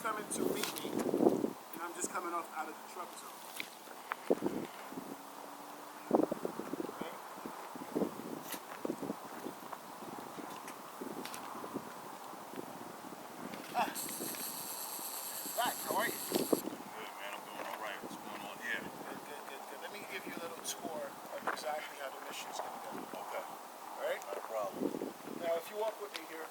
coming to meet me, and I'm just coming off out of the truck zone. Right, how are you? Good, man. I'm doing all right. What's going on here? Good. Let me give you a little tour of exactly how the mission's going to go. Okay. All right? Not a problem. Now, if you walk with me here.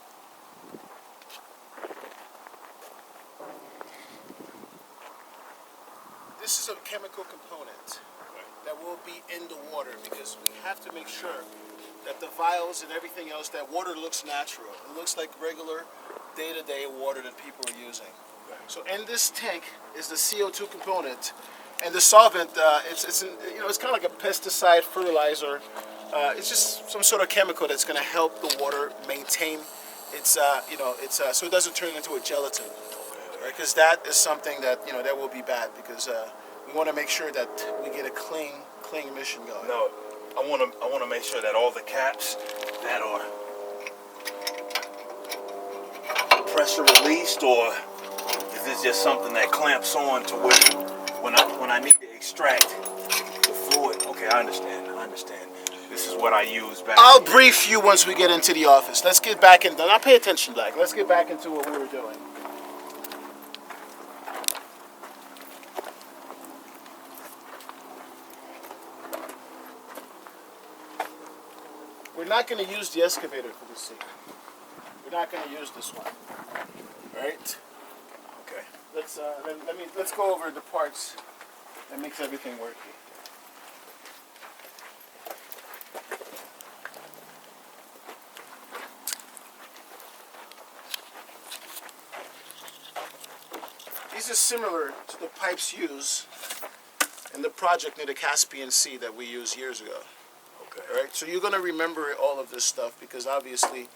This is a chemical component that will be in the water because we have to make sure that the vials and everything else, that water looks natural. It looks like regular day-to-day water that people are using. So in this tank is the CO2 component, and the solvent. It's kind of like a pesticide fertilizer. It's just some sort of chemical that's going to help the water maintain its so it doesn't turn into a gelatin. Because that is something that that will be bad because we want to make sure that we get a clean mission going. No, I want to make sure that all the caps that are pressure released, or is this just something that clamps on to where when I need to extract the fluid? Okay, I understand. This is what I use back. I'll brief you once we get into the office. Let's get back into. Now pay attention, Black. Let's get back into what we were doing. We're not going to use the excavator for this scene. We're not going to use this one. Right? Okay. Let's go over the parts that makes everything work. These are similar to the pipes used in the project near the Caspian Sea that we used years ago. Okay. All right, so you're going to remember all of this stuff because obviously,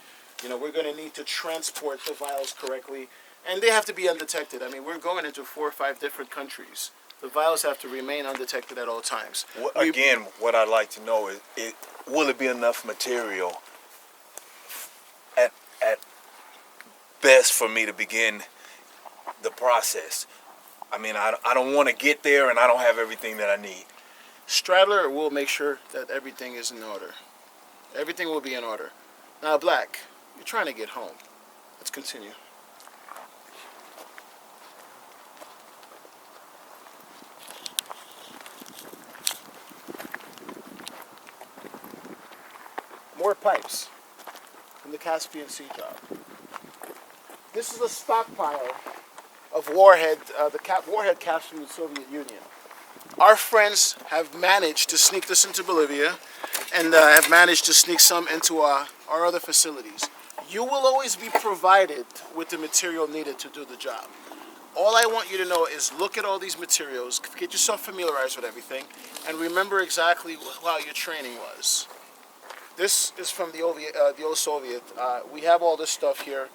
we're going to need to transport the vials correctly, and they have to be undetected. I mean, we're going into 4 or 5 different countries. The vials have to remain undetected at all times. Again, what I'd like to know is, will it be enough material at best for me to begin the process? I mean, I don't want to get there and I don't have everything that I need. Stradler will make sure that everything is in order. Everything will be in order. Now, Black, you're trying to get home. Let's continue. More pipes from the Caspian Sea job. This is a stockpile of warhead caps from the Soviet Union. Our friends have managed to sneak this into Bolivia and have managed to sneak some into our other facilities. You will always be provided with the material needed to do the job. All I want you to know is look at all these materials, get yourself familiarized with everything, and remember exactly how your training was. This is from the old Soviet. We have all this stuff here.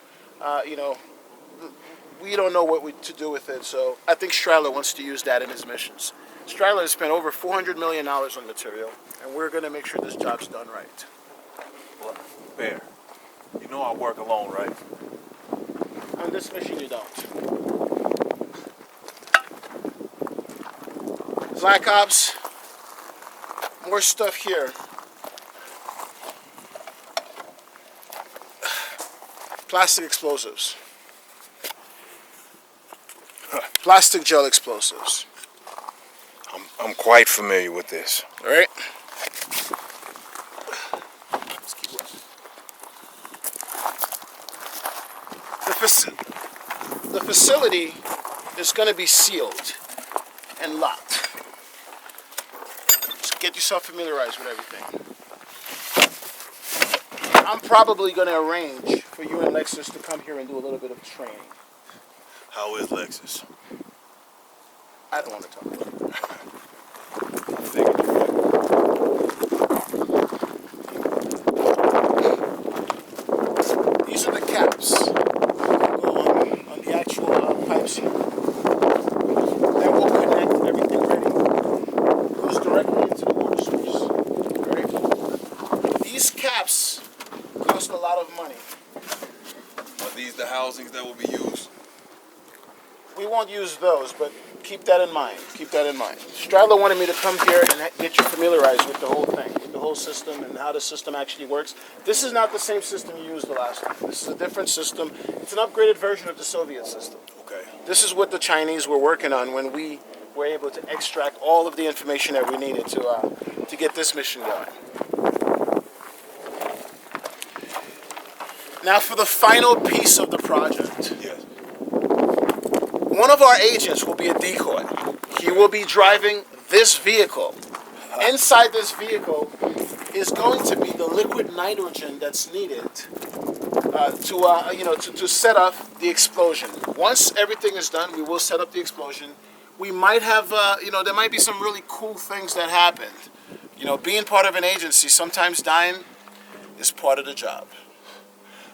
We don't know what to do with it, so I think Stradler wants to use that in his missions. Stradler has spent over $400 million on material, and we're going to make sure this job's done right. Well, Bear, you know I work alone, right? On this mission, you don't. Black Ops, more stuff here. Plastic explosives. Plastic gel explosives. I'm quite familiar with this. All right. Let's keep going. The facility is going to be sealed and locked. So get yourself familiarized with everything. I'm probably going to arrange for you and Lexus to come here and do a little bit of training. How is Lexus? I don't want to talk about it. These are the caps that go on the actual pipes here. That will connect everything ready. It goes directly into the water source. Right? These caps cost a lot of money. Are these the housings that will be used? we won't use those, but keep that in mind. Keep that in mind. Stradler wanted me to come here and get you familiarized with the whole thing, with the whole system and how the system actually works. This is not the same system you used the last time. This is a different system. It's an upgraded version of the Soviet system. Okay. This is what the Chinese were working on when we were able to extract all of the information that we needed to get this mission going. Now for the final piece of the project. Yes. One of our agents will be a decoy. He will be driving this vehicle. Inside this vehicle is going to be the liquid nitrogen that's needed to set up the explosion. Once everything is done, we will set up the explosion. We might have, there might be some really cool things that happened. Being part of an agency, sometimes dying is part of the job.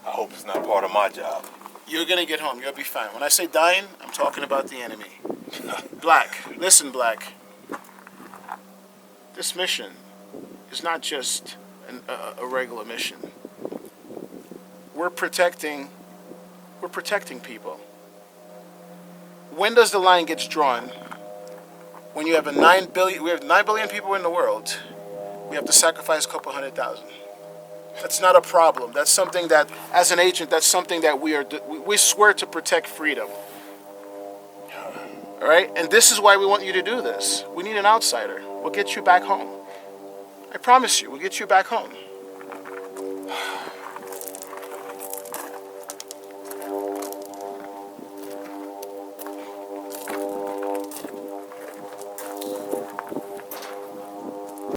I hope it's not part of my job. You're going to get home. You'll be fine. When I say dying, I'm talking about the enemy. Black. Listen, Black. This mission is not just a regular mission. We're protecting people. When does the line get drawn? When you have we have 9 billion people in the world, we have to sacrifice a couple 100,000. That's not a problem. That's something that, as an agent, that's something that we swear to protect freedom. All right? And this is why we want you to do this. We need an outsider. We'll get you back home. I promise you, we'll get you back home.